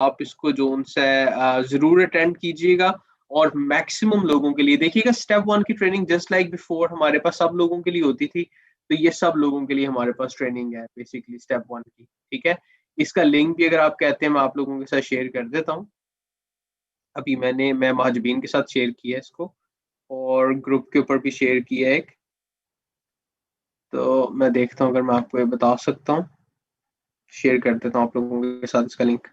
आप इसको जो उनसे ज़रूर अटेंड कीजिएगा और मैक्सिमम लोगों के लिए देखिएगा। स्टेप 1 की ट्रेनिंग जस्ट लाइक बिफोर हमारे पास सब लोगों के लिए होती थी, तो ये सब लोगों के लिए हमारे पास ट्रेनिंग है बेसिकली स्टेप 1 की, ठीक है? इसका लिंक भी अगर आप कहते हैं मैं आप लोगों के साथ शेयर कर देता हूँ। अभी मैं महाजबीन के साथ शेयर किया है इसको और ग्रुप के ऊपर भी शेयर किया है एक। तो मैं देखता हूँ अगर मैं आपको ये बता सकता हूँ, शेयर कर देता हूँ आप लोगों के साथ इसका link.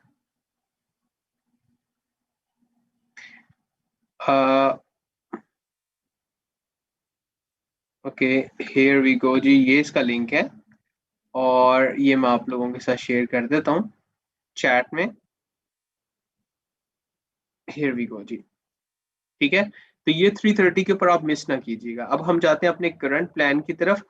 Okay, here we go जी, ये इसका लिंक है और ये मैं आप लोगों के साथ शेयर कर देता हूँ चैट में। हियर वी गो जी, ठीक है? तो ये 3:30 के ऊपर आप मिस ना कीजिएगा। अब हम जाते हैं अपने करंट प्लान की तरफ।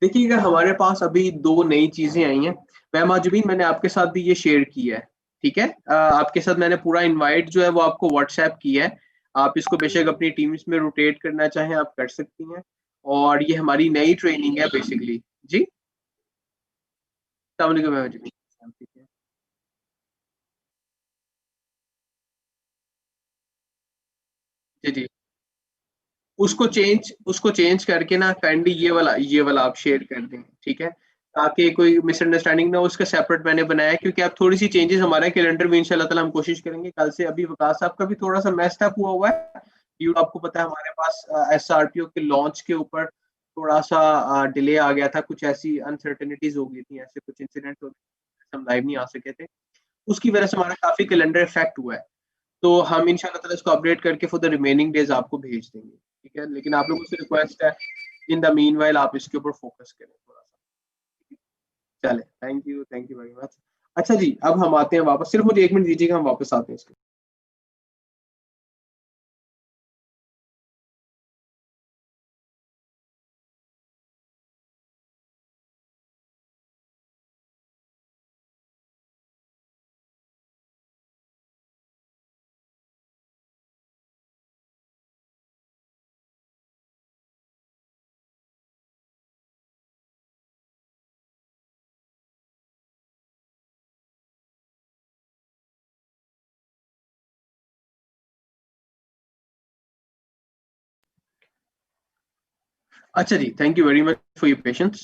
देखिएगा हमारे पास अभी 2 नई चीज़ें आई हैं। मैम आजुबीन मैंने आपके साथ भी ये शेयर किया है, ठीक है? आपके साथ मैंने पूरा इनवाइट जो है वो आपको व्हाट्सएप किया है। आप इसको बेशक अपनी टीम्स में रोटेट करना चाहें आप कर सकती हैं और ये हमारी नई ट्रेनिंग है बेसिकली। जी? अस्सलाम वालेकुम मैम आजुबीन। ठीक है। जी, जी। उसको चेंज करके ना काइंडली ये वाला आप शेयर कर दें, ठीक है? ताकि कोई मिसअंडरस्टैंडिंग ना हो, उसका सेपरेट मैंने बनाया है क्योंकि आप थोड़ी सी चेंजेस हमारे कैलेंडर में इंशाल्लाह ताला हम कोशिश करेंगे कल से। अभी वकास साहब का भी थोड़ा सा मेस्ड अप हुआ है। आपको पता है हमारे पास एसआरपीओ के लॉन्च के ऊपर थोड़ा सा डिले आ गया था, कुछ ऐसी अनसर्टेनिटीज हो गई थी, ऐसे कुछ इंसिडेंट हो गए, हम लाइव नहीं आ सके थे। उसकी वजह से हमारा काफी कैलेंडर इफेक्ट हुआ है। तो हम इंशाल्लाह ताला इसको अपडेट करके फॉर द रिमेनिंग डेज आपको भेज देंगे, ठीक है? लेकिन आप लोगों से रिक्वेस्ट है इन द मीनवाइल आप इसके ऊपर फोकस करें थोड़ा सा। चले, थैंक यू वेरी मच। अच्छा जी, अब हम आते हैं वापस, सिर्फ मुझे 1 मिनट दीजिएगा, हम वापस आते हैं इसके। अच्छा जी, thank you very much for your patience.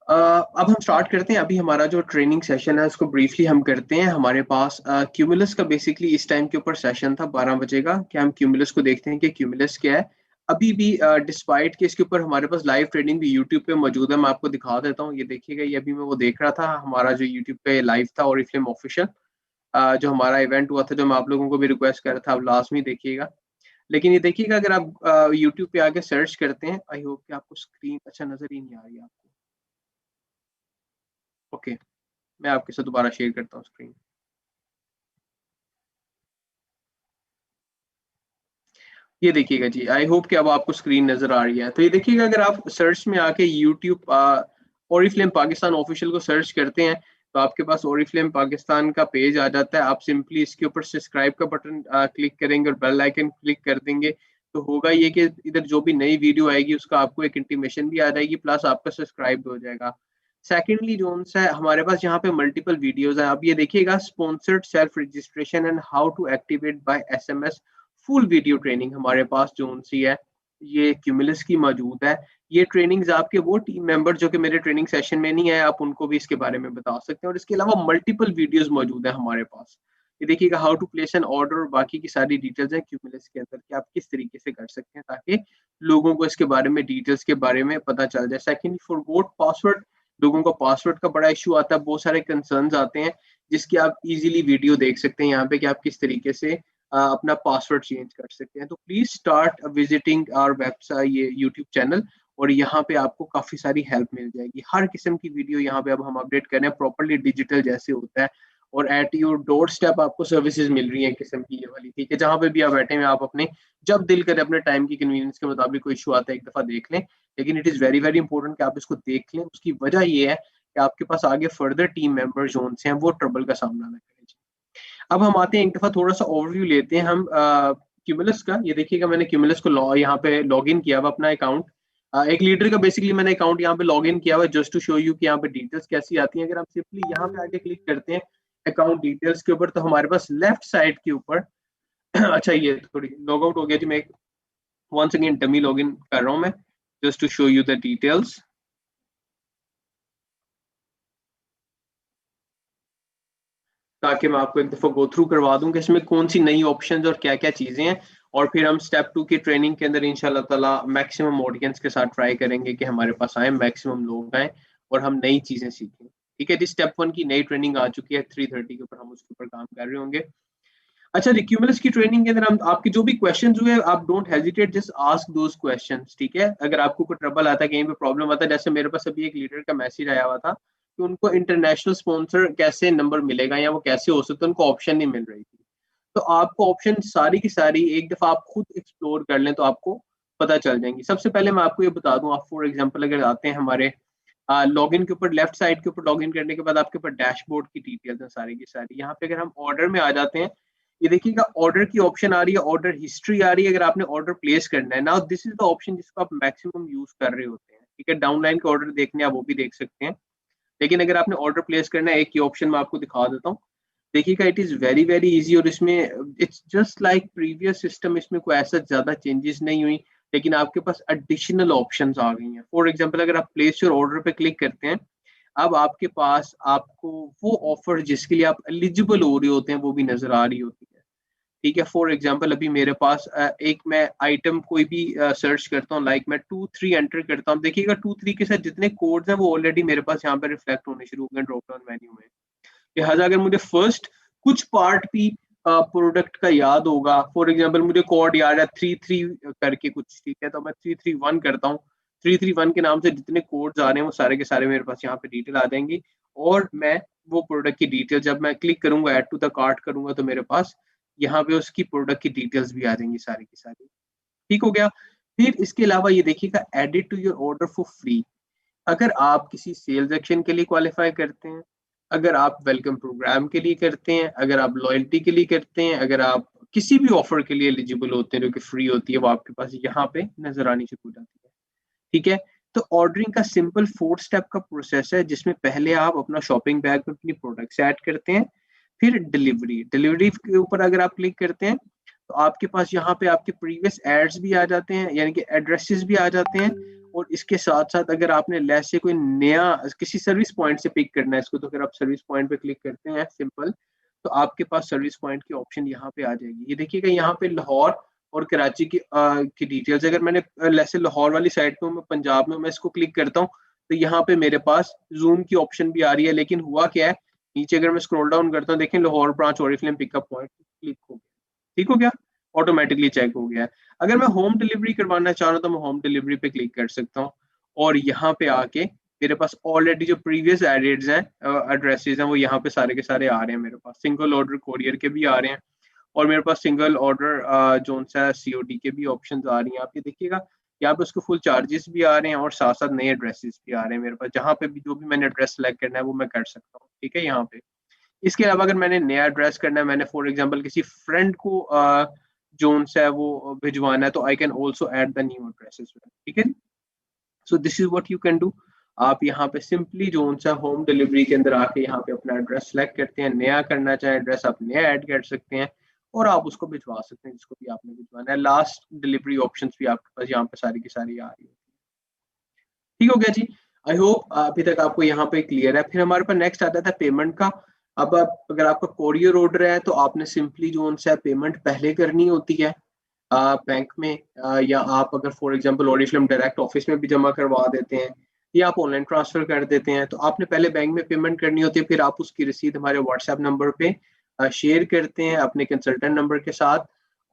अब हम स्टार्ट करते हैं। अभी हमारा जो ट्रेनिंग सेशन है उसको ब्रीफली हम करते हैं। हमारे पास क्यूमुलस का बेसिकली इस टाइम के ऊपर सेशन था 12 बजे का, कि हम क्यूमुलस को देखते हैं कि क्यूमुलस क्या है। अभी भी डिस्पाइट के इसके ऊपर हमारे पास लाइव ट्रेनिंग भी यूट्यूब पे मौजूद है। मैं आपको दिखा देता हूँ, ये देखिएगा, ये अभी मैं वो देख रहा था हमारा जो यूट्यूब पे लाइव था और फिल्म ऑफिशियल जो हमारा इवेंट हुआ था, जो मैं आप लोगों को भी रिक्वेस्ट कर रहा था, आप लास्ट में देखिएगा। लेकिन ये देखिएगा अगर आप यूट्यूब पे आके सर्च करते हैं, आई होप कि आपको स्क्रीन अच्छा नजर ही नहीं आ रही है आपको। ओके, मैं आपके साथ दोबारा शेयर करता हूँ स्क्रीन। ये देखिएगा जी, आई होप कि अब आपको स्क्रीन नजर आ रही है। तो ये देखिएगा अगर आप सर्च में आके यूट्यूब ओरिफ्लेम पाकिस्तान ऑफिशियल को सर्च करते हैं तो आपके पास ओरिफ्लेम पाकिस्तान का पेज आ जाता है। आप सिंपली इसके ऊपर सब्सक्राइब का बटन क्लिक करेंगे और बेल आइकन क्लिक कर देंगे तो होगा ये कि इधर जो भी नई वीडियो आएगी उसका आपको एक इंटीमेशन भी आ जाएगी, प्लस आपका सब्सक्राइब हो जाएगा। सेकेंडली जो है हमारे पास यहाँ पे मल्टीपल वीडियोस है। आप ये देखिएगा, sponsored self registration and how to activate by SMS, full video training हमारे पास जो सी है ये क्यूमुलस की मौजूद है। ये ट्रेनिंग्स आपके वो टीम मेंबर जो कि मेरे ट्रेनिंग सेशन में नहीं है, आप उनको भी इसके बारे में बता सकते हैं। और इसके अलावा मल्टीपल वीडियोस मौजूद है हमारे पास। ये देखिएगा how to place an order और बाकी की सारी डिटेल्स हैं क्यूमुलस के अंदर कि आप किस तरीके से कर सकते हैं ताकि लोगों को इसके बारे में डिटेल्स के बारे में पता चल जाए। सेकेंडली फॉरगॉट पासवर्ड, लोगों को पासवर्ड का बड़ा इशू आता है, बहुत सारे कंसर्न्स आते हैं जिसकी आप इजीली वीडियो देख सकते हैं यहाँ पे कि आप किस तरीके से अपना पासवर्ड चेंज कर सकते हैं। तो please start visiting our website, ये यूट्यूब चैनल, और यहाँ पे आपको काफी सारी हेल्प मिल जाएगी। हर किस्म की वीडियो यहाँ पे अब हम अपडेट कर रहे हैं प्रॉपरली डिजिटल जैसे होता है, और एट योर डोर स्टेप आपको सर्विसेज मिल रही है किस्म की ये वाली, ठीक है? जहाँ पे भी आप बैठे हैं आप अपने जब दिल करे अपने टाइम की कन्वीनियंस के मुताबिक कोई इशू आता है एक दफा देख लें। लेकिन it is very very important कि आप इसको देख लें। उसकी वजह ये है कि आपके पास आगे फर्दर टीम मेंबर जो हैं वो ट्रबल का सामना ना करें। अब हम आते हैं एक दफा थोड़ा सा ओवरव्यू लेते हैं हम क्यूमुलस का। ये देखिएगा मैंने क्यूमुलस को यहाँ पे लॉग इन किया हुआ अपना अकाउंट। एक लीडर का बेसिकली मैंने अकाउंट यहाँ पे लॉग इन किया हुआ जस्ट टू शो यू कि यहाँ पे डिटेल्स कैसी आती हैं। अगर आप सिंपली यहाँ पे आके क्लिक करते हैं अकाउंट डिटेल्स के ऊपर, तो हमारे पास लेफ्ट साइड के ऊपर अच्छा ये थोड़ी लॉग आउट हो गया जी, मैं once again dummy log in कर रहा हूँ मैं, just to show you the details. ताकि मैं आपको एक दफा गो थ्रू करवा दूं कि इसमें कौन सी नई ऑप्शंस और क्या क्या चीजें हैं, और फिर हम स्टेप 2 की ट्रेनिंग के अंदर इंशाल्लाह ताला मैक्सिमम ऑडियंस के साथ ट्राई करेंगे कि हमारे पास आए मैक्सिमम लोग आए और हम नई चीजें सीखें। ठीक है जी, स्टेप 1 की नई ट्रेनिंग आ चुकी है 3:30 के ऊपर, हम उसके ऊपर काम कर रहे होंगे। अच्छा, रिक्यूमलस की ट्रेनिंग के अंदर हम आपके जो भी क्वेश्चन हुए, आप don't hesitate, just ask those questions. ठीक है, अगर आपको कोई ट्रबल आता है, कहीं पे प्रॉब्लम आता है, जैसे मेरे पास अभी एक लीडर का मैसेज आया हुआ था कि उनको इंटरनेशनल स्पॉन्सर कैसे नंबर मिलेगा या वो कैसे हो सकता है, उनको ऑप्शन नहीं मिल रही थी। तो आपको ऑप्शन सारी की सारी एक दफा आप खुद एक्सप्लोर कर लें तो आपको पता चल जाएंगी। सबसे पहले मैं आपको ये बता दूं, आप फॉर एग्जांपल अगर आते हैं हमारे लॉगिन के ऊपर, लेफ्ट साइड के ऊपर लॉगिन करने के बाद आपके ऊपर डैशबोर्ड की डिटेल्स हैं सारी की सारी। यहाँ पे अगर हम ऑर्डर में आ जाते हैं, ये देखिएगा ऑर्डर की ऑप्शन आ रही है, ऑर्डर हिस्ट्री आ रही है, अगर आपने ऑर्डर प्लेस करना है। Now this is the option जिसको आप मैक्सिमम यूज कर रहे होते हैं। ठीक है, डाउनलाइन के ऑर्डर देखने आप वो भी देख सकते हैं, लेकिन अगर आपने ऑर्डर प्लेस करना है, एक ही ऑप्शन मैं आपको दिखा देता हूँ। देखिएगा it is very very easy, और इसमें it's just like previous system, इसमें कोई ऐसा ज्यादा चेंजेस नहीं हुई, लेकिन आपके पास एडिशनल ऑप्शंस आ गई हैं। फॉर एग्जांपल अगर आप प्लेस योर ऑर्डर पे क्लिक करते हैं, अब आपके पास आपको वो ऑफर जिसके लिए आप एलिजिबल हो रहे होते हैं वो भी नजर आ रही होती है। ठीक है, फॉर एग्जांपल अभी मेरे पास एक मैं आइटम कोई भी सर्च करता हूँ, लाइक मैं 2-3 एंटर करता हूँ, देखिएगा 2-3 के साथ जितने कोड्स हैं वो ऑलरेडी मेरे पास यहाँ पे रिफ्लेक्ट होने शुरू हो गए ड्रॉप डाउन मेन्यू में। लिहाजा अगर मुझे फर्स्ट कुछ पार्ट भी प्रोडक्ट का याद होगा, फॉर एग्जांपल मुझे कोड याद है 33 करके कुछ, ठीक है, तो मैं 331 करता हूँ। 331 के नाम से जितने कोड्स आ रहे हैं वो सारे के सारे मेरे पास यहाँ पे डिटेल आ जाएंगी, और मैं वो प्रोडक्ट की डिटेल जब मैं क्लिक करूंगा, ऐड टू द कार्ट करूंगा, तो मेरे पास यहाँ पे उसकी प्रोडक्ट की डिटेल्स भी आ जाएंगी सारी की सारी। ठीक हो गया। फिर इसके अलावा ये देखिएगा edit to your order for free. अगर आप किसी सेल्स एक्शन के लिए क्वालिफाई करते हैं, अगर आप वेलकम प्रोग्राम के लिए करते हैं, अगर आप लॉयल्टी के लिए करते हैं, अगर आप किसी भी ऑफर के लिए एलिजिबल होते हैं जो कि फ्री होती है, वो आपके पास यहाँ पे नजर आनी शुरू हो जाती है। ठीक है, तो ऑर्डरिंग का सिंपल 4 स्टेप का प्रोसेस है, जिसमें पहले आप अपना शॉपिंग बैग में अपनी प्रोडक्ट्स ऐड करते हैं, फिर डिलीवरी, डिलीवरी के ऊपर अगर आप क्लिक करते हैं तो आपके पास यहाँ पे आपके प्रीवियस एड्स भी आ जाते हैं, यानी कि एड्रेसेस भी आ जाते हैं। और इसके साथ साथ अगर आपने लेस से कोई नया किसी सर्विस पॉइंट से पिक करना है इसको, तो अगर आप सर्विस पॉइंट पे क्लिक करते हैं सिंपल, तो आपके पास सर्विस पॉइंट की ऑप्शन यहाँ पे आ जाएगी। ये देखिएगा यहाँ पे लाहौर और कराची की डिटेल्स, अगर मैंने जैसे लाहौर वाली साइड पे मैं पंजाब में मैं इसको क्लिक करता हूँ, तो यहाँ पे मेरे पास जूम की ऑप्शन भी आ रही है, लेकिन हुआ क्या है, नीचे अगर मैं स्क्रॉल डाउन करता हूँ, देखें Lahore branch Oriflame pickup point click हो गया। ठीक हो गया, ऑटोमेटिकली चेक हो गया है। अगर मैं होम डिलीवरी करवाना चाह रहा हूँ तो मैं होम डिलीवरी पे क्लिक कर सकता हूँ, और यहाँ पे आके मेरे पास ऑलरेडी जो प्रीवियस एडेड्स हैं, एड्रेसेस हैं, वो यहाँ पे सारे के सारे आ रहे हैं। मेरे पास सिंगल ऑर्डर कोरियर के भी आ रहे हैं, और मेरे पास सिंगल ऑर्डर जो सा सीओडी के भी ऑप्शन आ रही हैं। आप ये देखिएगा यहाँ पे उसके फुल चार्जेस भी आ रहे हैं, और साथ साथ नए एड्रेसेस भी आ रहे हैं मेरे पास, जहाँ पे भी जो भी मैंने एड्रेस सेलेक्ट करना है वो मैं कर सकता हूँ। ठीक है, यहाँ पे इसके अलावा अगर मैंने नया एड्रेस करना है, मैंने फॉर एग्जांपल किसी फ्रेंड को जोन से है वो भिजवाना है, तो I can also add the new address. ठीक है, so this is what you can do. आप यहाँ पे सिंपली जोन सा होम डिलीवरी के अंदर आके यहाँ पे अपना एड्रेस सेलेक्ट करते हैं, नया करना चाहे एड्रेस आप नया ऐड कर सकते हैं, और आप उसको भिजवा सकते हैं जिसको भी आपने भिजवाना है। लास्ट डिलीवरी ऑप्शंस भी आपके पास यहाँ पे सारी की सारी आ रही है। ठीक हो गया जी, आई होप अभी तक आपको यहाँ पे क्लियर है। फिर हमारे पास नेक्स्ट आता था पेमेंट का। अब अगर आपका कोरियर ऑर्डर है तो आपने सिंपली जो उनसे पेमेंट पहले करनी होती है बैंक में, या आप अगर for example Oriflame direct office में भी जमा करवा देते हैं, या आप ऑनलाइन ट्रांसफर कर देते हैं, तो आपने पहले बैंक में पेमेंट करनी होती है, फिर आप उसकी रसीद हमारे व्हाट्सएप नंबर पे शेयर करते हैं अपने कंसल्टेंट नंबर के साथ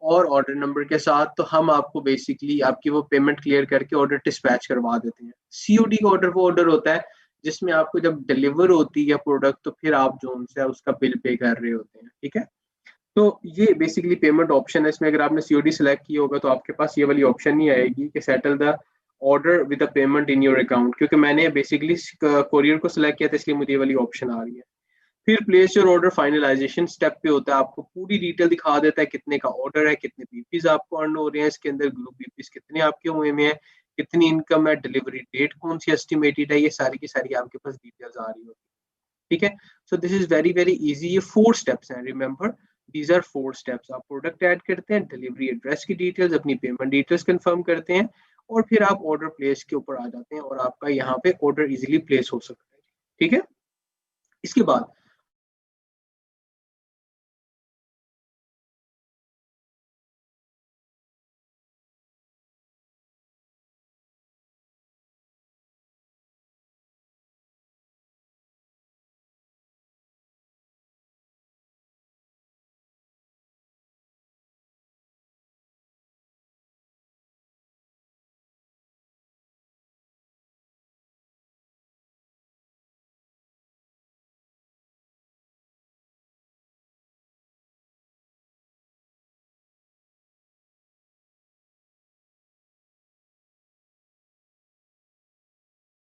और ऑर्डर नंबर के साथ, तो हम आपको बेसिकली आपकी वो पेमेंट क्लियर करके ऑर्डर डिस्पैच करवा देते हैं। सीओडी का ऑर्डर वो ऑर्डर होता है जिसमें आपको जब डिलीवर होती है प्रोडक्ट, तो फिर आप जो उनसे उसका बिल पे कर रहे होते हैं। ठीक है, तो ये बेसिकली पेमेंट ऑप्शन है। इसमें अगर आपने सीओडी सेलेक्ट किया होगा तो आपके पास ये वाली ऑप्शन नहीं आएगी कि settle the order with the payment in your account, क्योंकि मैंने बेसिकली कोरियर को सिलेक्ट किया था, इसलिए मुझे ये वाली ऑप्शन आ रही है। फिर place your order finalisation step पे होता है, आपको पूरी डिटेल दिखा देता है कितने का ऑर्डर है, कितने बीपीज आपको अर्न हो रहे हैं इसके अंदर, ग्रुप बीपीज कितने आपके हुए में है, कितनी इनकम है, डिलीवरी डेट कौन सी एस्टिमेटेड है, ये सारी की सारी आपके पास डिटेल्स आ रही होती है। ठीक है। So this is very very easy. ये 4 स्टेप्स हैं, रिमेंबर दीज आर 4 स्टेप्स। आप प्रोडक्ट ऐड करते हैं, डिलीवरी एड्रेस की डिटेल्स, अपनी पेमेंट डिटेल्स कंफर्म करते हैं, और फिर आप ऑर्डर प्लेस के ऊपर आ जाते हैं और आपका यहाँ पे ऑर्डर इजीली प्लेस हो सकता है। ठीक है। इसके बाद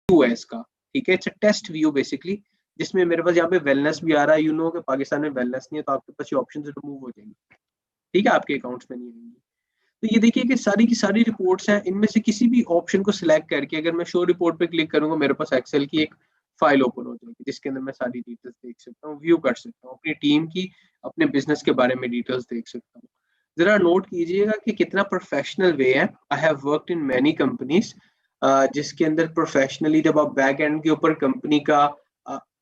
है इसका, ठीक है, it's a test view basically, जिसमें मेरे पास यहाँ पे वेलनेस भी आ रहा है। यू नो कि पाकिस्तान में वेलनेस नहीं है, तो आपके पास ये ऑप्शन रिमूव हो जाएंगे, ठीक है, आपके अकाउंट्स में नहीं आएंगी। तो ये देखिए कि सारी की सारी रिपोर्ट्स हैं, इनमें से किसी भी ऑप्शन को सिलेक्ट करके अगर मैं शो रिपोर्ट पे क्लिक करूंगा, मेरे पास एक्सेल की एक फाइल ओपन हो जाएगी जिसके अंदर मैं सारी डिटेल्स देख सकता हूँ, व्यू कर सकता हूँ, अपनी टीम की, अपने बिजनेस के बारे में डिटेल्स देख सकता हूँ। जरा नोट कीजिएगा कि कितना प्रोफेशनल वे है। I have worked in many companies, जिसके अंदर प्रोफेशनली जब आप बैक एंड के ऊपर कंपनी का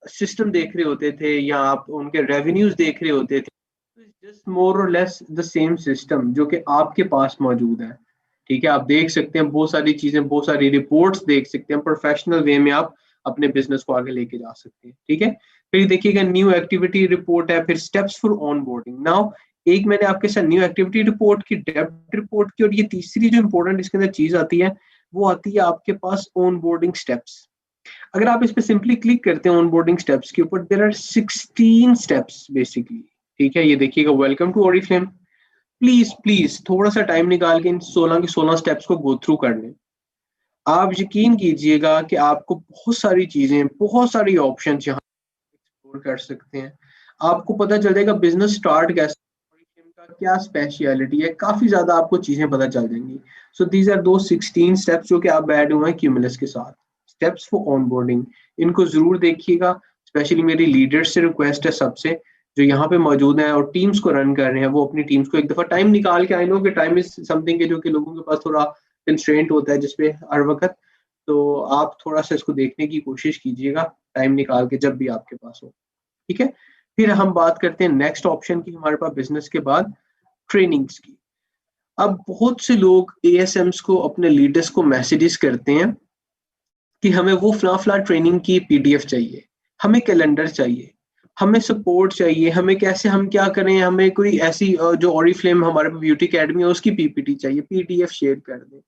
सिस्टम देख रहे होते थे या आप उनके रेवेन्यूज देख रहे होते थे, जस्ट मोर और लेस द सेम सिस्टम जो कि आपके पास मौजूद है। ठीक है, आप देख सकते हैं बहुत सारी चीजें, बहुत सारी रिपोर्ट्स देख सकते हैं, प्रोफेशनल वे में आप अपने बिजनेस को आगे लेके जा सकते हैं। ठीक है। फिर देखिएगा न्यू एक्टिविटी रिपोर्ट है, फिर steps for on boarding. Now एक मैंने आपके साथ न्यू एक्टिविटी रिपोर्ट की, डेब्ट रिपोर्ट की, और ये तीसरी जो इंपॉर्टेंट इसके अंदर चीज आती है वो आती है आपके पास ऑन बोर्डिंग स्टेप्स। अगर आप इस पे सिंपली क्लिक करते हैं ऑन बोर्डिंग स्टेप्स के ऊपर, देयर आर 16 स्टेप्स बेसिकली। ठीक है, ये देखिएगा, welcome to Oriflame. Please please थोड़ा सा टाइम निकाल के इन 16 के 16 स्टेप्स को गो थ्रू कर लें। आप यकीन कीजिएगा कि आपको बहुत सारी चीजें, बहुत सारी ऑप्शन यहाँ एक्सप्लोर कर सकते हैं। आपको पता चल जाएगा बिजनेस स्टार्ट कैसे, का क्या स्पेशलिटी है, काफी ज्यादा आपको चीजें पता चल जाएंगी। सो दीज आर दो 16 स्टेप्स जो कि आप ऐड हुए हैं क्यूमुलस के साथ, स्टेप्स फॉर ऑनबोर्डिंग। इनको जरूर देखिएगा। स्पेशली मेरी लीडर्स से रिक्वेस्ट है, सबसे जो यहाँ पे मौजूद हैं और टीम्स को रन कर रहे हैं, वो अपनी टीम्स को एक दफा टाइम निकाल के, आई नो कि टाइम इज समथिंग के जो कि लोगों के पास थोड़ा कंस्ट्रेंट होता है जिसपे हर वक्त, तो आप थोड़ा सा इसको देखने की कोशिश कीजिएगा टाइम निकाल के जब भी आपके पास हो। ठीक है। फिर हम बात करते हैं नेक्स्ट ऑप्शन की हमारे पास बिजनेस के बाद, ट्रेनिंग्स की। अब बहुत से लोग एएसएम्स को, अपने लीडर्स को मैसेजेस करते हैं कि हमें वो फला फला ट्रेनिंग की पीडीएफ चाहिए, हमें कैलेंडर चाहिए, हमें सपोर्ट चाहिए, हमें कैसे, हम क्या करें, हमें कोई ऐसी जो ऑरिफ्लेम हमारे ब्यूटी अकेडमी है उसकी पीपीटी चाहिए, पीडीएफ शेयर कर दें,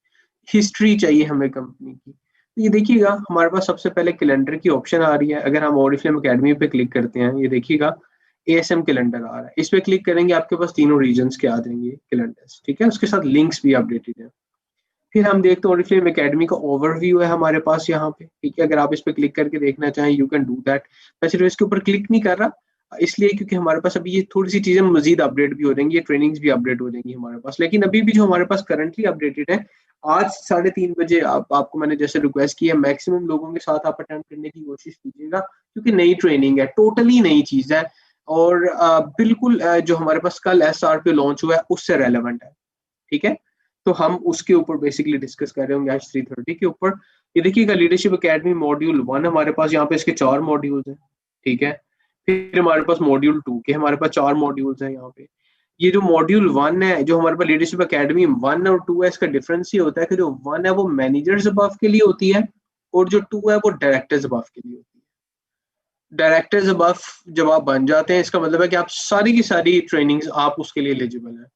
हिस्ट्री चाहिए हमें कंपनी की। तो ये देखिएगा हमारे पास सबसे पहले कैलेंडर की ऑप्शन आ रही है। अगर हम ऑरिफ्लेम अकेडमी पे क्लिक करते हैं, ये देखिएगा एएसएम कैलेंडर आ रहा है। इस पे क्लिक करेंगे, आपके पास तीनों रीजन्स के आ जाएंगे कैलेंडर्स। ठीक है, उसके साथ लिंक्स भी अपडेटेड है। फिर हम देखते हैं ओरिफ्लेम एकेडमी का ओवरव्यू है हमारे पास यहाँ पे। ठीक है, अगर आप इस पे क्लिक करके देखना चाहें, यू कैन डू दैट। मैं सिर्फ इसके ऊपर क्लिक नहीं कर रहा इसलिए क्योंकि हमारे पास अभी ये थोड़ी सी चीजें मजीद अपडेट भी हो जाएंगी, ये ट्रेनिंग्स भी अपडेट हो जाएंगी हमारे पास। लेकिन अभी भी जो हमारे पास करंटली अपडेटेड है, आज 3:30 बजे आपको मैंने जैसे रिक्वेस्ट की है, मैक्सिमम लोगों के साथ आप अटेंड करने की कोशिश कीजिएगा, क्योंकि नई ट्रेनिंग है, टोटली नई चीज है, और बिल्कुल जो हमारे पास कल एसआर पे लॉन्च हुआ है उससे रेलेवेंट है। ठीक है, तो हम उसके ऊपर बेसिकली डिस्कस कर रहे होंगे आज 3:30 के ऊपर। ये देखिएगा लीडरशिप एकेडमी मॉड्यूल 1 हमारे पास यहाँ पे इसके 4 मॉड्यूल्स हैं। ठीक है, फिर हमारे पास मॉड्यूल 2 के हमारे पास 4 मॉड्यूल्स हैं यहाँ पे। ये जो मॉड्यूल 1 है, जो हमारे पास लीडरशिप एकेडमी 1 और 2 है, इसका डिफरेंस ये होता है कि जो 1 है वो मैनेजर्स अबव के लिए होती है, और जो 2 है वो डायरेक्टर्स अबव के लिए होती है। डायरेक्टर्स अबव जब आप बन जाते हैं, इसका मतलब है कि आप सारी की सारी ट्रेनिंग्स आप उसके लिए एलिजिबल हैं।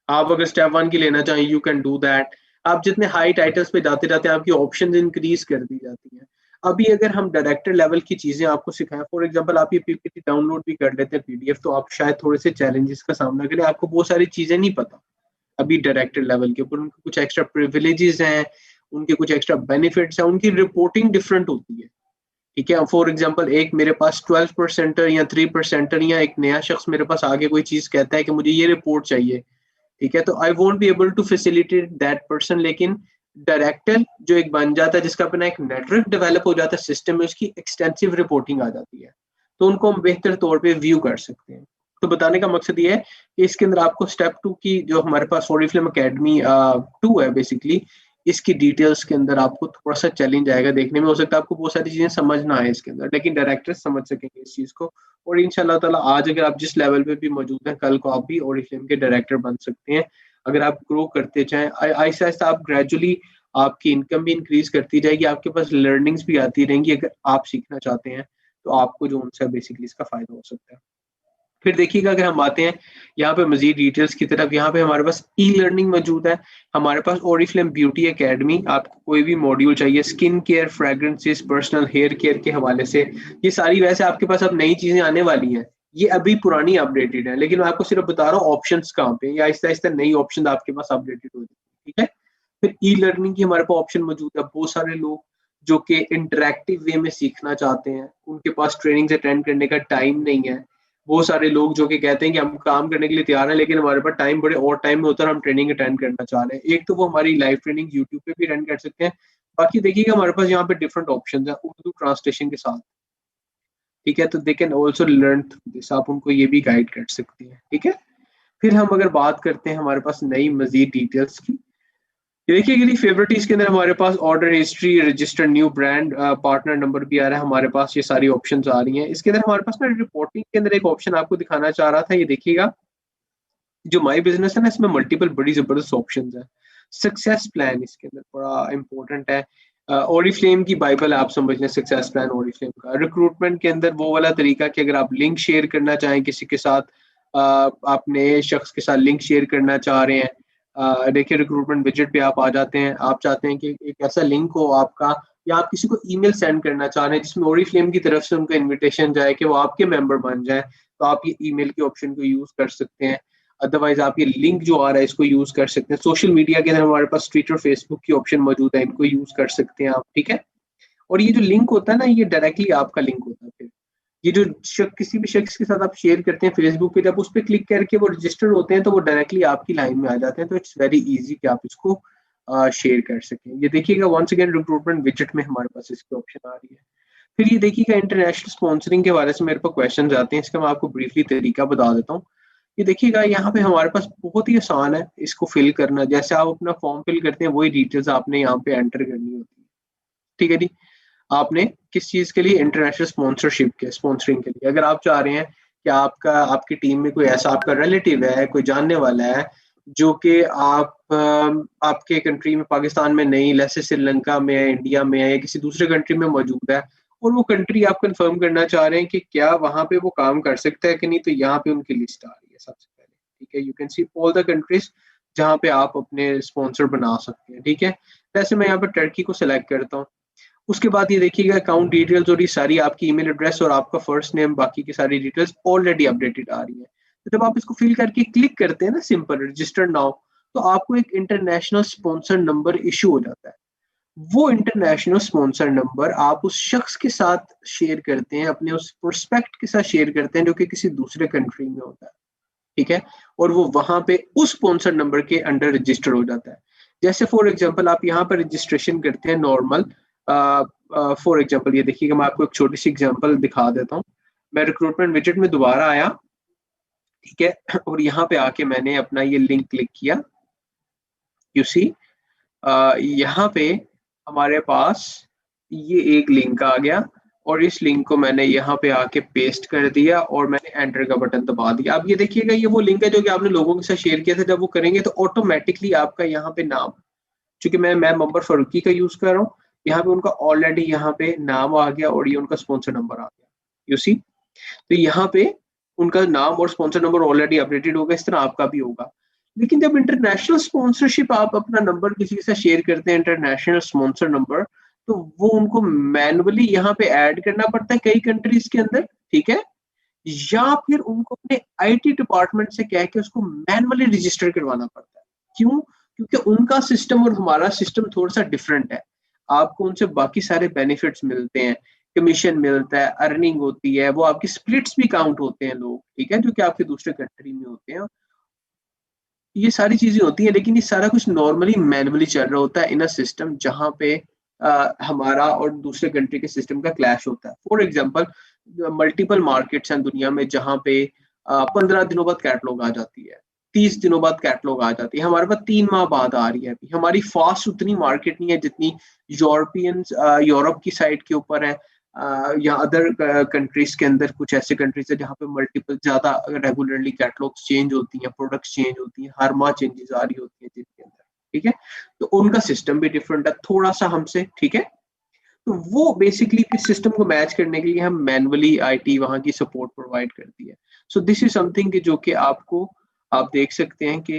आप अगर स्टेप 1 की लेना चाहें, यू कैन डू दैट। आप जितने हाई टाइटल्स पे जाते जाते हैं, आपकी ऑप्शंस इंक्रीज कर दी जाती हैं। अभी अगर हम डायरेक्टर लेवल की चीजें आपको सिखाएं, फॉर एग्जांपल आप ये पीपीटी डाउनलोड भी कर लेते हैं पीडीएफ, तो आप शायद थोड़े से चैलेंजेस का सामना करें, आपको बहुत सारी चीजें नहीं पता अभी डायरेक्टर लेवल के ऊपर। उनके कुछ एक्स्ट्रा प्रिविलेजेस हैं, उनके कुछ एक्स्ट्रा बेनिफिट्स हैं, उनकी रिपोर्टिंग डिफरेंट होती है। ठीक है, फॉर एग्जांपल एक मेरे पास 12% या 3% या एक नया शख्स मेरे पास आगे कोई चीज कहता है कि मुझे ये रिपोर्ट चाहिए, ठीक है, तो I won't be able to facilitate that person. लेकिन डायरेक्टर जो एक बन जाता है, जिसका अपना एक नेटवर्क डेवलप हो जाता है सिस्टम में, उसकी एक्सटेंसिव रिपोर्टिंग आ जाती है। तो उनको हम बेहतर तौर पे व्यू कर सकते हैं। तो बताने का मकसद ये है कि इसके अंदर आपको स्टेप 2 की जो हमारे पास ओरिफ्लेम अकेडमी 2 है बेसिकली, इसकी डिटेल्स के अंदर आपको थोड़ा सा चैलेंज आएगा देखने में। हो सकता है आपको बहुत सारी चीजें समझ ना आए इसके अंदर, लेकिन डायरेक्टर्स समझ सकेंगे इस चीज को। और इंशाल्लाह ताला आज अगर आप जिस लेवल पे भी मौजूद हैं, कल को आप भी ओरिफ्लेम के डायरेक्टर बन सकते हैं। अगर आप ग्रो करते जाएं, आहिस्ता आहिस्ता आप ग्रेजुअली आपकी इनकम भी इंक्रीज करती जाएगी, आपके पास लर्निंग्स भी आती रहेंगी। अगर आप सीखना चाहते हैं तो आपको जो उनसे बेसिकली इसका फायदा हो सकता है। फिर देखिएगा अगर हम आते हैं यहाँ पे मजीद डिटेल्स की तरफ, यहाँ पे हमारे पास ई लर्निंग मौजूद है। हमारे पास ओरिफ्लेम ब्यूटी एकेडमी, आपको कोई भी मॉड्यूल चाहिए skin care, fragrances, personal hair care के हवाले से, ये सारी वैसे आपके पास अब नई चीजें आने वाली हैं, ये अभी पुरानी अपडेटेड है, लेकिन मैं आपको सिर्फ बता रहा हूँ ऑप्शन कहाँ पे, या आहिस्ता आहिस्ता नई ऑप्शन आपके पास अपडेटेड हो जाएगी, ठीक है। फिर ई लर्निंग की हमारे पास ऑप्शन मौजूद है। बहुत सारे लोग जो कि इंटरेक्टिव वे में सीखना चाहते हैं, उनके पास ट्रेनिंग अटेंड करने का टाइम नहीं है। बहुत सारे लोग जो कि कहते हैं कि हम काम करने के लिए तैयार हैं, लेकिन हमारे पास टाइम बड़े और टाइम में होता है, हम ट्रेनिंग अटेंड करना चाह रहे हैं। एक तो वो हमारी लाइव ट्रेनिंग यूट्यूब पे भी रन कर सकते हैं। बाकी देखिएगा हमारे पास यहाँ पे डिफरेंट ऑप्शन है उर्दू ट्रांसलेशन के साथ, ठीक है। तो they can also learn through this, आप उनको ये भी गाइड कर सकती हैं, ठीक है। फिर हम अगर बात करते हैं हमारे पास नई मजीद डिटेल्स की, ये देखिए कि फेवरेटिस के अंदर हमारे पास order history, registered new brand, partner number भी आ रहा है हमारे पास, ये सारी ऑप्शंस आ रही हैं। इसके अंदर हमारे पास ना रिपोर्टिंग के अंदर एक ऑप्शन आपको दिखाना चाह रहा था, ये देखिएगा जो माई बिजनेस है ना, इसमें मल्टीपल बड़ी जबरदस्त ऑप्शंस है। सक्सेस प्लान इसके अंदर बड़ा इंपॉर्टेंट है। ओरिफ्लेम की बाइबल आप समझ लें सक्सेस प्लान ओरिफ्लेम का। रिक्रूटमेंट के अंदर वो वाला तरीका कि अगर आप लिंक शेयर करना चाहें किसी के साथ, आप नए शख्स के साथ लिंक शेयर करना चाह रहे हैं, देखिए रिक्रूटमेंट विजेट पे आप आ जाते हैं, आप चाहते हैं कि एक ऐसा लिंक हो आपका, या आप किसी को ईमेल सेंड करना चाह रहे हैं जिसमें ओरिफ्लेम की तरफ से उनका इनविटेशन जाए कि वो आपके मेंबर बन जाए, तो आप ये ईमेल के ऑप्शन को यूज कर सकते हैं। अदरवाइज आप ये लिंक जो आ रहा है इसको यूज कर सकते हैं। सोशल मीडिया के अंदर हमारे पास ट्विटर, फेसबुक की ऑप्शन मौजूद है, इनको यूज कर सकते हैं आप, ठीक है। और ये जो लिंक होता है ना, ये डायरेक्टली आपका लिंक होता है। फिर ये जो किसी भी शख्स के साथ आप शेयर करते हैं फेसबुक पे, जब उस पर क्लिक करके वो रजिस्टर होते हैं तो वो डायरेक्टली आपकी लाइन में आ जाते हैं। तो इट्स वेरी इजी कि आप इसको शेयर कर सकें। ये देखिएगा वंस अगेन रिक्रूटमेंट विजेट में हमारे पास इसकी ऑप्शन आ रही है। फिर ये देखिएगा इंटरनेशनल स्पॉन्सरिंग के बारे में मेरे पास क्वेश्चन आते हैं, इसका मैं आपको ब्रीफली तरीका बता देता हूँ। ये देखिएगा यहाँ पे हमारे पास बहुत ही आसान है इसको फिल करना। जैसे आप अपना फॉर्म फिल करते हैं वही डिटेल्स आपने यहाँ पे एंटर करनी होती है, ठीक है जी। आपने किस चीज के लिए, इंटरनेशनल स्पॉन्सरशिप के, स्पॉन्सरिंग के लिए। अगर आप चाह रहे हैं कि आपकी टीम में कोई ऐसा आपका रिलेटिव है, कोई जानने वाला है जो कि आपके कंट्री में, पाकिस्तान में नहीं, जैसे श्रीलंका में है, इंडिया में है, या किसी दूसरे कंट्री में मौजूद है, और वो कंट्री आप कंफर्म करना चाह रहे हैं कि क्या वहां पे वो काम कर सकता है कि नहीं, तो यहाँ पे उनकी लिस्ट आ रही है सबसे पहले, ठीक है। You can see all the countries जहाँ पे आप अपने स्पॉन्सर बना सकते हैं, ठीक है। वैसे मैं यहाँ पे टर्की को सिलेक्ट करता हूँ। उसके बाद ये देखिएगा अकाउंट डिटेल्स, और ये सारी आपकी ईमेल एड्रेस और आपका फर्स्ट नेम, बाकी की सारी डिटेल्स ऑलरेडी अपडेटेड आ रही है। तो जब आप इसको फिल करके क्लिक करते हैं ना, सिंपल रजिस्टर नाउ, तो आपको एक इंटरनेशनल स्पॉन्सर नंबर इशू हो जाता है। वो इंटरनेशनल स्पॉन्सर नंबर आप उस शख्स के साथ शेयर करते हैं, अपने उस प्रोस्पेक्ट के साथ शेयर करते हैं जो कि किसी दूसरे कंट्री में होता है, ठीक है। और वो वहां पे उस स्पॉन्सर नंबर के अंडर रजिस्टर हो जाता है। जैसे फॉर एग्जांपल आप यहाँ पर रजिस्ट्रेशन करते हैं नॉर्मल, फॉर एग्जांपल ये देखिएगा, मैं आपको एक छोटी सी एग्जांपल दिखा देता हूँ। मैं रिक्रूटमेंट विजेट में दोबारा आया, ठीक है, और यहाँ पे आके मैंने अपना ये लिंक क्लिक किया। यू सी यहाँ पे हमारे पास ये एक लिंक आ गया, और इस लिंक को मैंने यहाँ पे आके पेस्ट कर दिया और मैंने एंटर का बटन दबा दिया। अब ये देखिएगा ये वो लिंक है जो कि आपने लोगों के साथ शेयर किया था। जब वो करेंगे तो ऑटोमेटिकली आपका यहाँ पे नाम, चूंकि मैं मोहम्मद फारूकी का यूज कर रहा हूँ, यहाँ पे उनका ऑलरेडी यहाँ पे नाम आ गया और ये उनका स्पॉन्सर नंबर आ गया। यू सी, तो यहाँ पे उनका नाम और स्पॉन्सर नंबर ऑलरेडी अपडेटेड होगा। इस तरह आपका भी होगा। लेकिन जब इंटरनेशनल स्पॉन्सरशिप आप अपना नंबर किसी के साथ शेयर करते हैं, इंटरनेशनल स्पॉन्सर नंबर, तो वो उनको मैनुअली यहाँ पे ऐड करना पड़ता है कई कंट्रीज के अंदर, ठीक है, या फिर उनको अपने आईटी डिपार्टमेंट से कह के उसको मैनुअली रजिस्टर करवाना पड़ता है। क्यों? क्योंकि उनका सिस्टम और हमारा सिस्टम थोड़ा सा डिफरेंट है। आपको उनसे बाकी सारे बेनिफिट्स मिलते हैं, कमीशन मिलता है, अर्निंग होती है, वो आपकी स्प्लिट्स भी काउंट होते हैं लोग, ठीक है, जो कि आपके दूसरे कंट्री में होते हैं। ये सारी चीजें होती है, लेकिन ये सारा कुछ नॉर्मली मैनुअली चल रहा होता है इन अ सिस्टम जहां पे हमारा और दूसरे कंट्री के सिस्टम का क्लैश होता है। फॉर एग्जांपल मल्टीपल मार्केट्स हैं दुनिया में जहाँ पे 15 दिनों बाद कैटलॉग आ जाती है, 30 दिनों बाद कैटलॉग आ जाती है, हमारे पास 3 माह बाद आ रही है। अभी हमारी फास्ट उतनी मार्केट नहीं है जितनी यूरोपियंस यूरोप की साइड के ऊपर है, या अदर कंट्रीज के अंदर कुछ ऐसे कंट्रीज है जहाँ पे मल्टीपल ज्यादा रेगुलरली कैटलॉग्स चेंज होती हैं, प्रोडक्ट्स चेंज होती हैं, हर माह चेंजेस आ रही होती है जिनके अंदर, ठीक है। तो उनका सिस्टम भी डिफरेंट है थोड़ा सा हमसे, ठीक है। तो वो बेसिकली इस सिस्टम को मैच करने के लिए हम मैनुअली आईटी वहाँ की सपोर्ट प्रोवाइड करती है। सो दिस इज समथिंग जो कि आपको, आप देख सकते हैं कि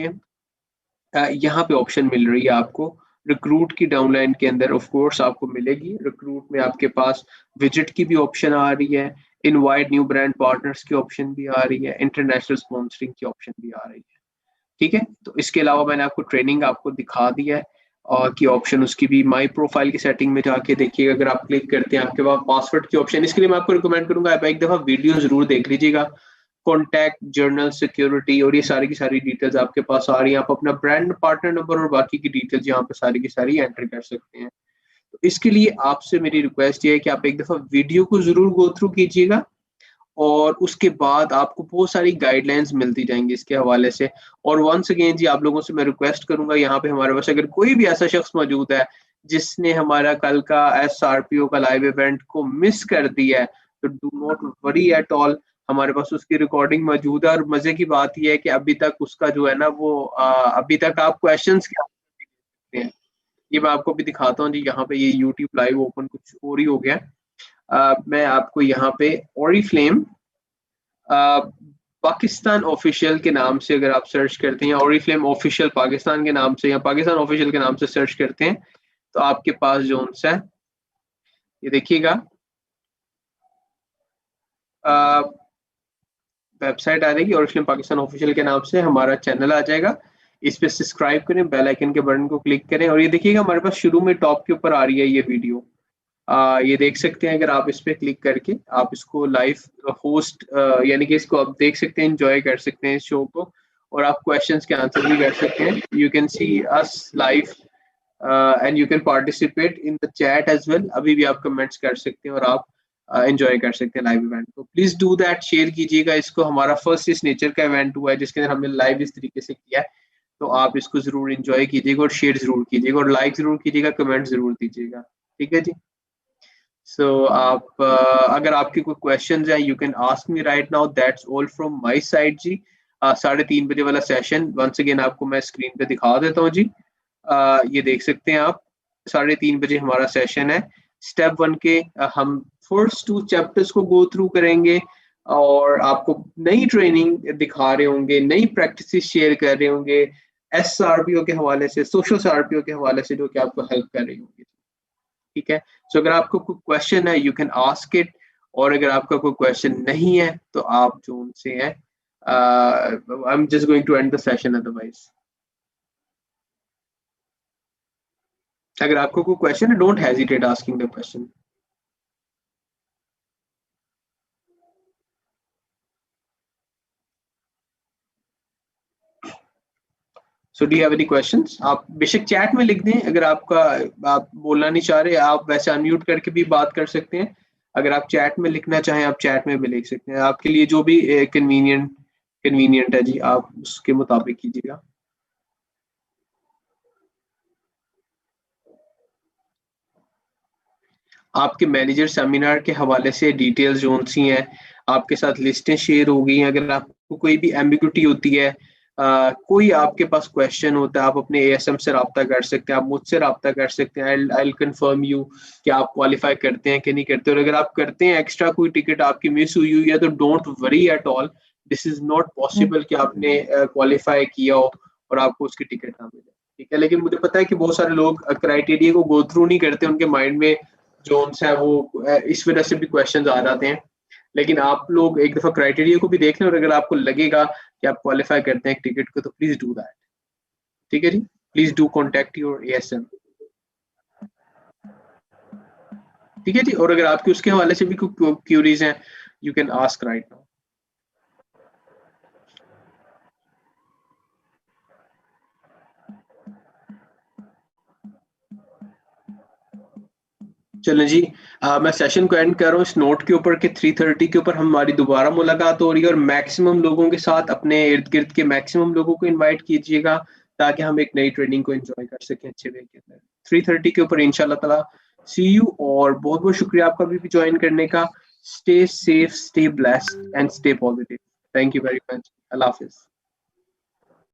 यहाँ पे ऑप्शन मिल रही है आपको। रिक्रूट की डाउनलाइन के अंदर ऑफ कोर्स आपको मिलेगी। रिक्रूट में आपके पास विजिट की भी ऑप्शन आ रही है, इनवाइट न्यू ब्रांड पार्टनर्स की ऑप्शन भी आ रही है, इंटरनेशनल स्पॉन्सरिंग की ऑप्शन भी आ रही है, ठीक है। तो इसके अलावा मैंने आपको ट्रेनिंग आपको दिखा दिया है, और की ऑप्शन उसकी भी माई प्रोफाइल की सेटिंग में जाके देखिएगा। अगर आप क्लिक करते हैं आपके पास पासवर्ड की ऑप्शन, इसके लिए मैं आपको रिकमेंड करूंगा आप एक दफा वीडियो जरूर देख लीजिएगा। कॉन्टैक्ट, जर्नल, सिक्योरिटी और ये सारी की सारी डिटेल्स आपके पास आ रही है। आप अपना ब्रांड पार्टनर नंबर और बाकी की डिटेल्स यहाँ पे सारी की सारी एंटर कर सकते हैं। तो इसके लिए आपसे मेरी रिक्वेस्ट ये है कि आप एक दफा वीडियो को जरूर गो थ्रू कीजिएगा, और उसके बाद आपको बहुत सारी गाइडलाइंस मिलती जाएंगी इसके हवाले से। और वंस अगेन जी, आप लोगों से मैं रिक्वेस्ट करूंगा, यहाँ पे हमारे पास अगर कोई भी ऐसा शख्स मौजूद है जिसने हमारा कल का SRPO का लाइव इवेंट को मिस कर दिया है, तो do not worry at all, हमारे पास उसकी रिकॉर्डिंग मौजूद है। और मजे की बात यह है कि अभी तक उसका जो है ना वो अभी तक आप क्वेश्चंस के आंसर भी दे सकते हैं। ये मैं आपको भी दिखाता हूँ जी, यहाँ पे ये यूट्यूब लाइव ओपन कुछ और ही हो गया है। मैं आपको यहाँ पे ओरिफ्लेम पाकिस्तान ऑफिशियल के नाम से अगर आप सर्च करते हैं, ओरिफ्लेम ऑफिशियल पाकिस्तान के नाम से या पाकिस्तान ऑफिशियल के नाम से सर्च करते हैं, तो आपके पास जो सा है ये देखिएगा वेबसाइट आ जाएगी, ओरिफ्लेम पाकिस्तान ऑफिशियल के नाम से हमारा चैनल आ जाएगा। इस पे सब्सक्राइब करें, बेल आइकन के बटन को क्लिक करें, और ये देखिएगा हमारे पास शुरू में टॉप के ऊपर आ रही है ये वीडियो। ये देख सकते हैं, अगर आप इस पे क्लिक करके आप इसको लाइव होस्ट यानी कि इसको आप देख सकते हैं, एंजॉय कर सकते हैं इस शो को, और आप क्वेश्चंस के आंसर भी कर सकते हैं। You can see us live and you can participate in the chat as well. अभी भी आप कमेंट्स कर सकते हैं और आप एंजॉय कर सकते हैं लाइव इवेंट को। प्लीज डू दैट, शेयर कीजिएगा इसको। हमारा फर्स्ट इस नेचर का इवेंट हुआ है जिसके अंदर हमने लाइव इस तरीके से किया है। तो आप इसको जरूर एंजॉय कीजिएगा और शेयर जरूर कीजिएगा और लाइक जरूर कीजिएगा, कमेंट जरूर दीजिएगा, ठीक है जी। सो आप अगर आपके कोई क्वेश्चन है you can ask me right now, that's all from my side जी। 3:30 बजे वाला सेशन वंस अगेन आपको मैं स्क्रीन पे दिखा देता हूँ जी। ये देख सकते हैं आप, 3:30 बजे हमारा सेशन है। स्टेप 1 के हम फर्स्ट 2 चैप्टर्स को गो थ्रू करेंगे, और आपको नई ट्रेनिंग दिखा रहे होंगे, नई प्रैक्टिस शेयर कर रहे होंगे SRPO के हवाले से, सोशल SRPO के हवाले से, जो कि आपको हेल्प कर रही होंगी, ठीक है। सो अगर आपको कोई क्वेश्चन है यू कैन आस्क इट, और अगर आपका कोई क्वेश्चन नहीं है तो आप जो उनसे है, I am just going to end the session otherwise. अगर आपको कोई क्वेश्चन है don't hesitate asking the question. So do you have any questions? आप बेशक चैट में लिख दें, अगर आपका आप बोलना नहीं चाह रहे, आप वैसे अनम्यूट करके भी बात कर सकते हैं। अगर आप चैट में लिखना चाहें आप चैट में भी लिख सकते हैं, आपके लिए जो भी कन्वीनियंट कन्वीनियंट है जी, आप उसके मुताबिक कीजिएगा। आपके मैनेजर सेमिनार के हवाले से डिटेल्स जो सी हैं आपके साथ लिस्टें शेयर हो गई हैं। अगर आपको कोई भी एम्बिग्यूटी होती है, कोई आपके पास क्वेश्चन होता है, आप अपने ASM से रब्ता कर सकते हैं, आप मुझसे रब्ता कर सकते हैं। आई विल कंफर्म यू कि आप क्वालिफाई करते हैं कि नहीं करते। और अगर आप करते हैं, एक्स्ट्रा कोई टिकट आपकी मिस हुई हुई है, तो don't worry at all, this is not possible कि आपने क्वालिफाई किया हो और आपको उसकी टिकट ना मिले, ठीक है। लेकिन मुझे पता है कि बहुत सारे लोग क्राइटेरिया को गो थ्रू नहीं करते, उनके माइंड में जोन्स है वो इस वजह से भी क्वेश्चन आ जाते हैं। लेकिन आप लोग एक दफा क्राइटेरिया को भी देख लें, और अगर आपको लगेगा कि आप क्वालिफाई करते हैं एक टिकट को, तो प्लीज डू दैट, ठीक है जी। Please do contact your ASM, ठीक है जी। और अगर आपके उसके हवाले से भी कोई क्यूरीज हैं you can ask right now. चलो जी, मैं सेशन को एंड कर रहा हूँ इस नोट के ऊपर कि 3:30 के ऊपर हमारी दोबारा मुलाकात हो रही है, और मैक्सिमम लोगों के साथ अपने इर्द गिर्द के मैक्सिमम लोगों को इनवाइट कीजिएगा ताकि हम एक नई ट्रेनिंग को एंजॉय कर सकें अच्छे वे के अंदर। 3:30 के ऊपर इंशाल्लाह ताला सी यू, और बहुत बहुत शुक्रिया आपका भी ज्वाइन करने का। Stay safe, stay blessed and stay positive. Thank you very much. Allah Hafiz.